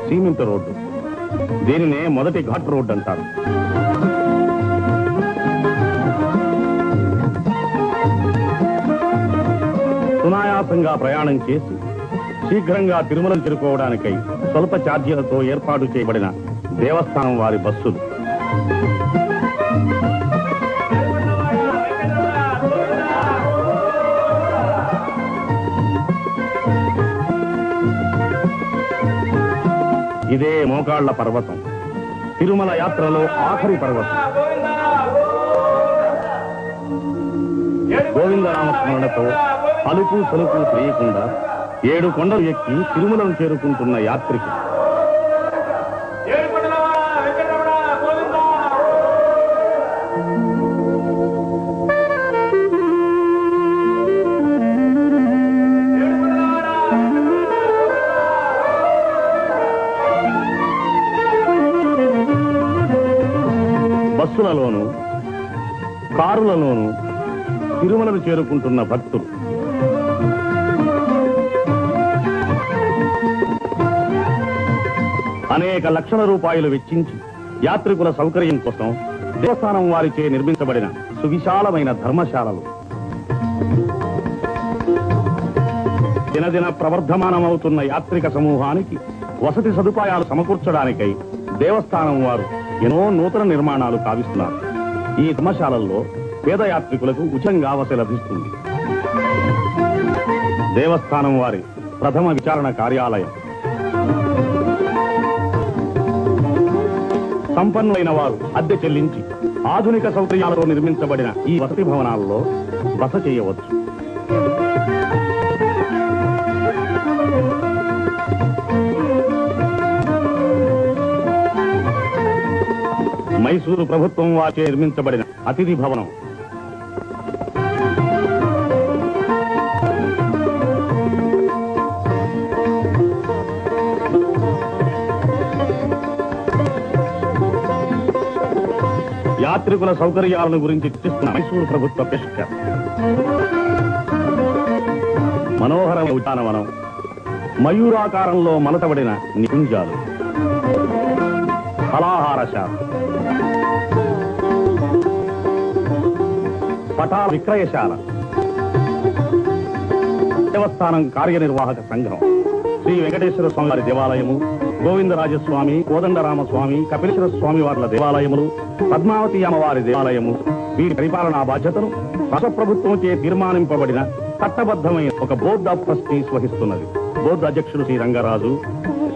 Cement road. దీనినే మొదటి ghat road అంటారు. సునాయాసంగా ప్రయాణం చేసి శీఘ్రంగా తిరుమలను చేరుకోవడానికై స్వల్ప ఛార్జీలతో ఏర్పాటు చేయబడిన దేవస్థానం వారి బస్సులు. ఇదే మోకాళ్ల పర్వతం, తిరుమల యాత్రలో ఆఖరి పర్వతం. గోవిందనామస్మరణతో అలుపు సలుపు తెలియకుండా 7 కొండలు ఎక్కి తిరుమలను చేరుకుంటున్న యాత్రికులు. బస్సులలోనూ కారులలోనూ తిరుమలను చేరుకుంటున్న భక్తులు. అనేక లక్షల రూపాయలు వెచ్చించి యాత్రికుల సౌకర్యం కోసం దేవస్థానం వారిచే నిర్మించబడిన సువిశాలమైన ధర్మశాలలు. దినదిన ప్రవర్ధమానమవుతున్న యాత్రిక సమూహానికి వసతి సదుపాయాలు సమకూర్చడానికై దేవస్థానం వారు ఎన్నో నూతన నిర్మాణాలు కావిస్తున్నారు. ఈ ధర్మశాలల్లో పేద యాత్రికులకు ఉచితంగా వసతి లభిస్తుంది. దేవస్థానం వారి ప్రథమ విచారణ కార్యాలయం. సంపన్నులైన వారు అద్దె చెల్లించి ఆధునిక సౌకర్యాలతో నిర్మించబడిన ఈ వసతి భవనాల్లో బస చేయవచ్చు. మైసూరు ప్రభుత్వం వాచే నిర్మించబడిన అతిథి భవనం. యాత్రికుల సౌకర్యాలను గురించి చర్చిస్తున్న మైసూరు ప్రభుత్వ పెస్కర్. మనోహర ఉద్యానవనం, మయూరాకారంలో మలతబడిన నికుంజాలు, ఫలాహారశాల, పటా విక్రయశాల, దేవస్థానం కార్యనిర్వాహక సంఘం, శ్రీ వెంకటేశ్వర స్వామి వారి దేవాలయము, గోవిందరాజస్వామి, కోదండరామస్వామి, కపిలేశ్వర స్వామి వార్ల దేవాలయములు, పద్మావతి అమ్మవారి దేవాలయము, వీరి పరిపాలనా బాధ్యతను రాష్ట్ర ప్రభుత్వంచే తీర్మానింపబడిన చట్టబద్ధమైన ఒక బోర్డ్ ఆఫ్ ట్రస్టీస్ వహిస్తున్నది. బోర్డు అధ్యక్షుడు శ్రీ రంగరాజు,